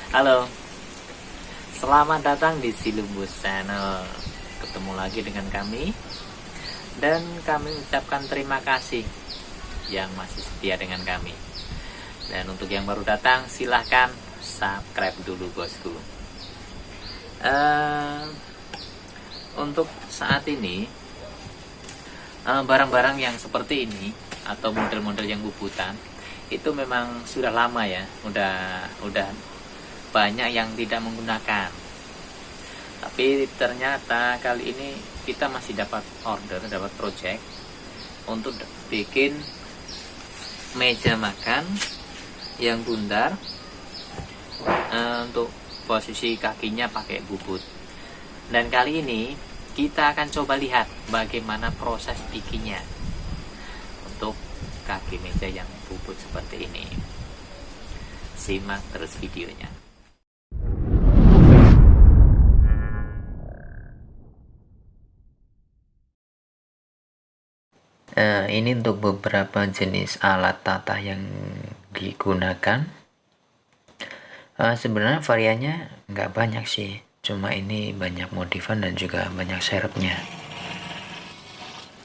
Halo, selamat datang di Silumbus Channel. Ketemu lagi dengan kami, dan kami ucapkan terima kasih yang masih setia dengan kami. Dan untuk yang baru datang, silahkan subscribe dulu bosku. Untuk saat ini, barang-barang yang seperti ini atau model-model yang bubutan itu memang sudah lama ya, udah banyak yang tidak menggunakan. Tapi ternyata kali ini kita masih dapat project untuk bikin meja makan yang bundar, untuk posisi kakinya pakai bubut. Dan kali ini kita akan coba lihat bagaimana proses bikinnya untuk kaki meja yang bubut seperti ini. Simak terus videonya. Ini untuk beberapa jenis alat tata yang digunakan. Sebenarnya variannya nggak banyak sih, cuma ini banyak modifan dan juga banyak serepnya.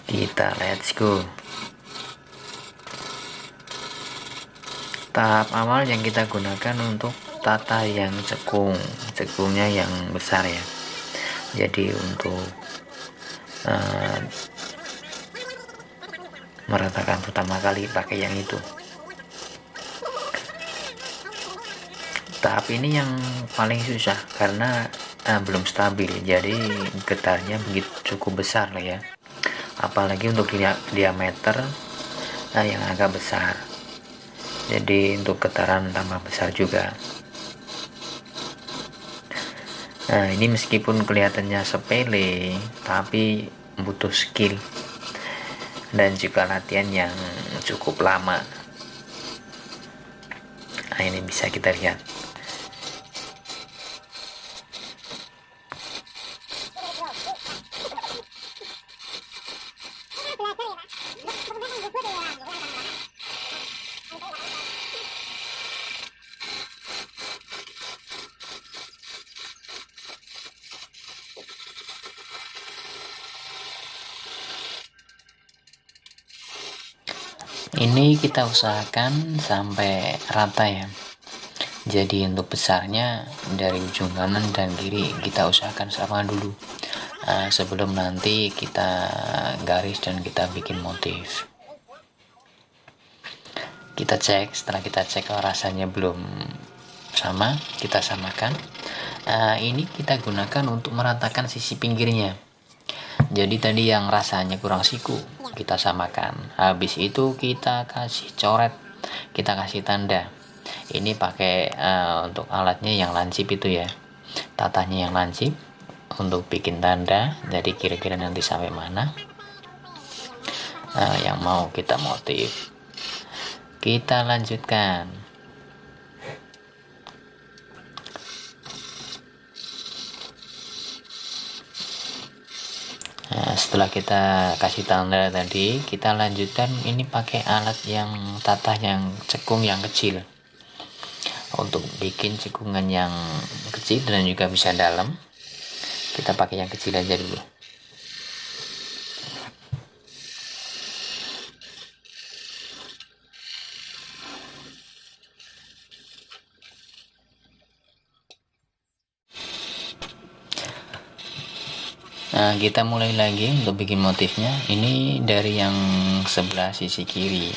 Kita let's go. Tahap awal yang kita gunakan untuk tata yang cekungnya yang besar ya. Jadi untuk meratakan pertama kali pakai yang itu. Tahap ini yang paling susah karena belum stabil, jadi getarnya begitu cukup besar lah ya, apalagi untuk diameter yang agak besar, jadi untuk getaran tambah besar juga. Nah, ini meskipun kelihatannya sepele tapi butuh skill dan juga latihan yang cukup lama. Nah, ini bisa kita lihat. Ini kita usahakan sampai rata ya. Jadi untuk besarnya dari ujung kanan dan kiri kita usahakan sama dulu, sebelum nanti kita garis dan kita bikin motif. Kita cek, setelah kita cek kalau rasanya belum sama, kita samakan. Ini kita gunakan untuk meratakan sisi pinggirnya. Jadi tadi yang rasanya kurang siku kita samakan, habis itu kita kasih coret, kita kasih tanda. Ini pakai untuk alatnya yang lancip itu ya, tatanya yang lancip untuk bikin tanda. Jadi kira-kira nanti sampai mana yang mau kita motif. Kita lanjutkan. Nah, setelah kita kasih tanda tadi, kita lanjutkan ini pakai alat yang tata yang cekung yang kecil. Untuk bikin cekungan yang kecil dan juga bisa dalam, kita pakai yang kecil aja dulu. Nah, kita mulai lagi untuk bikin motifnya. Ini dari yang sebelah sisi kiri.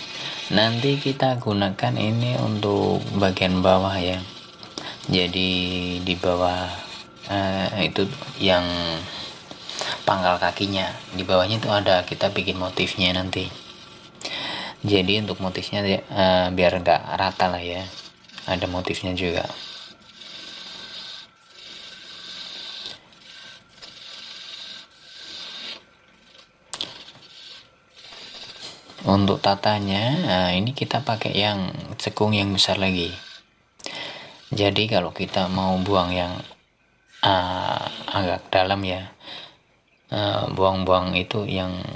Nanti kita gunakan ini untuk bagian bawah ya. Jadi di bawah itu yang pangkal kakinya, di bawahnya itu ada, kita bikin motifnya nanti. Jadi untuk motifnya biar enggak rata lah ya, ada motifnya juga. Untuk tatanya, ini kita pakai yang cekung yang besar lagi. Jadi kalau kita mau buang yang agak dalam ya, buang-buang itu yang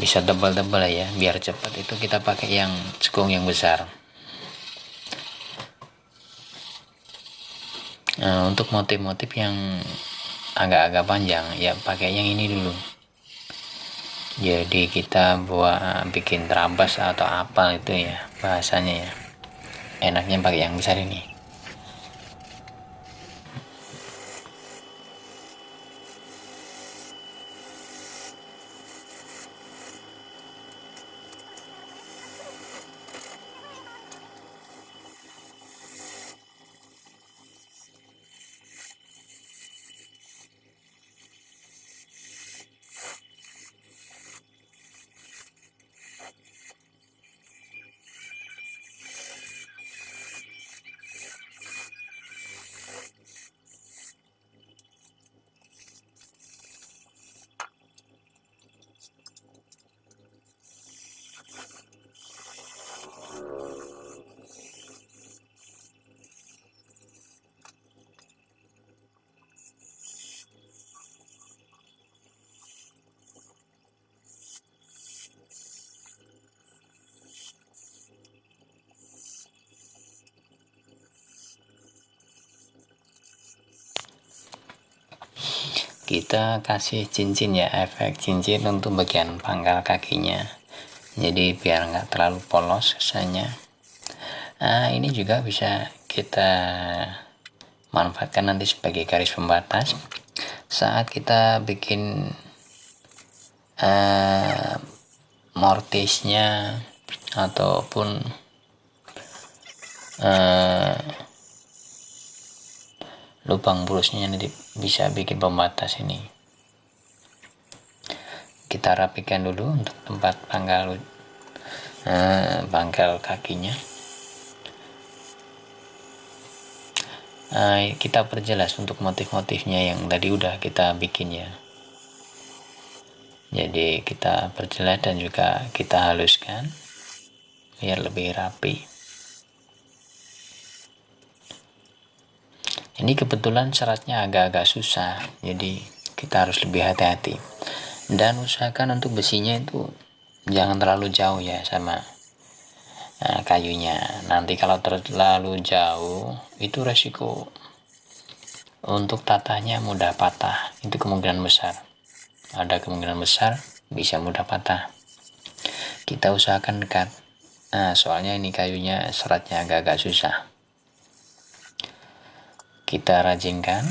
bisa tebal-tebal ya, biar cepat, itu kita pakai yang cekung yang besar. Untuk motif-motif yang agak-agak panjang ya pakai yang ini dulu. Jadi kita buat bikin terabas atau apa itu ya bahasanya ya, enaknya pakai yang besar ini. Kita kasih cincin ya, efek cincin untuk bagian pangkal kakinya, jadi biar nggak terlalu polos kesannya. Ini juga bisa kita manfaatkan nanti sebagai garis pembatas saat kita bikin mortisnya ataupun lubang bulusnya, nanti bisa bikin pembatas ini. Kita rapikan dulu untuk tempat pangkal kakinya. Kita perjelas untuk motif-motifnya yang tadi udah kita bikin ya. Jadi kita perjelas dan juga kita haluskan biar lebih rapi. Ini kebetulan seratnya agak-agak susah, jadi kita harus lebih hati-hati. Dan usahakan untuk besinya itu jangan terlalu jauh ya sama kayunya. Nanti kalau terlalu jauh itu resiko untuk tatahnya mudah patah, itu kemungkinan besar. Ada kemungkinan besar bisa mudah patah. Kita usahakan dekat. Soalnya ini kayunya seratnya agak-agak susah. Kita rajinkan.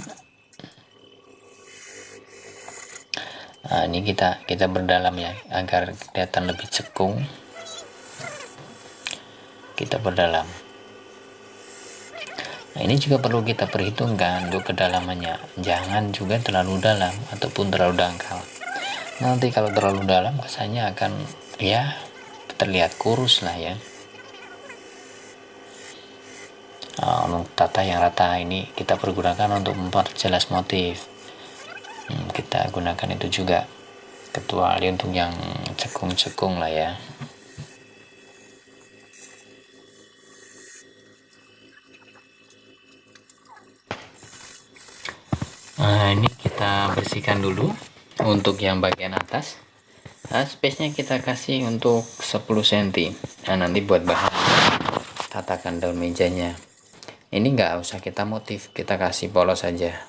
Ini kita berdalam ya agar kelihatan lebih cekung. Kita berdalam. Ini juga perlu kita perhitungkan untuk kedalamannya. Jangan juga terlalu dalam ataupun terlalu dangkal. Nanti kalau terlalu dalam kesannya akan ya terlihat kurus lah ya. Untuk tata yang rata ini kita pergunakan untuk memperjelas motif. Kita gunakan itu juga, kecuali untuk yang cekung-cekung lah ya. Ini kita bersihkan dulu untuk yang bagian atas. Space-nya kita kasih untuk 10 cm. Nanti buat bahan tatakan daun mejanya. Ini nggak usah kita motif, kita kasih polos saja.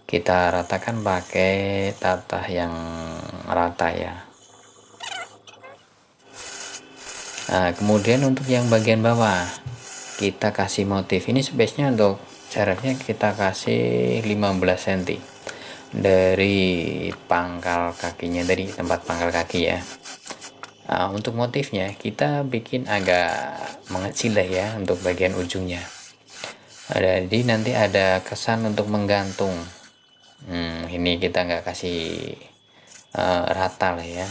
Kita ratakan pakai tatah yang rata ya. Kemudian untuk yang bagian bawah kita kasih motif. Ini space-nya untuk jaraknya kita kasih 15 cm dari pangkal kakinya, dari tempat pangkal kaki ya. Untuk motifnya kita bikin agak mengecil lah ya untuk bagian ujungnya. Jadi nanti ada kesan untuk menggantung. Ini kita nggak kasih rata lah ya.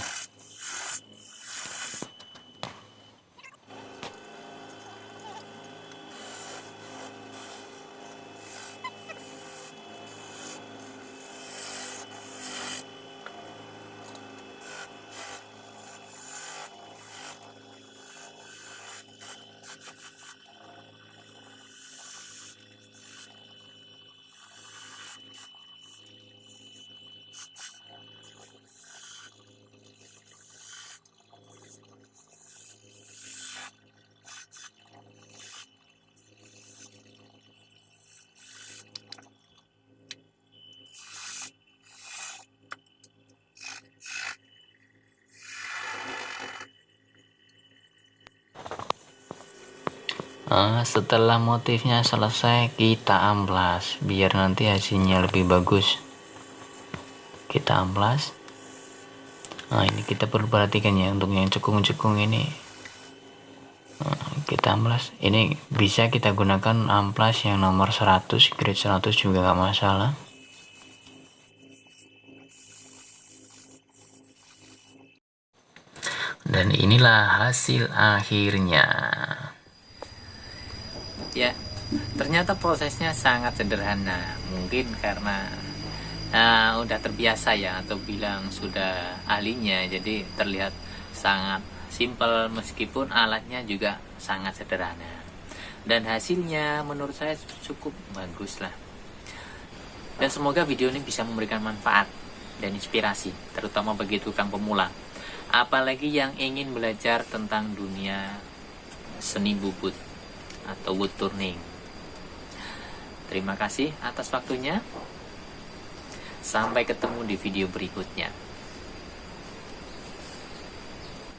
Setelah motifnya selesai, kita amplas biar nanti hasilnya lebih bagus. Kita amplas. Ini kita perlu perhatikan ya, untuk yang cekung-cekung ini kita amplas. Ini bisa kita gunakan amplas yang nomor 100, grade 100 juga gak masalah. Dan inilah hasil akhirnya. Ya, ternyata prosesnya sangat sederhana. Mungkin karena udah terbiasa ya, atau bilang sudah ahlinya, jadi terlihat sangat simpel meskipun alatnya juga sangat sederhana. Dan hasilnya menurut saya cukup bagus lah. Dan semoga video ini bisa memberikan manfaat dan inspirasi, terutama bagi tukang pemula, apalagi yang ingin belajar tentang dunia seni bubut atau wood turning. Terima kasih atas waktunya. Sampai ketemu di video berikutnya.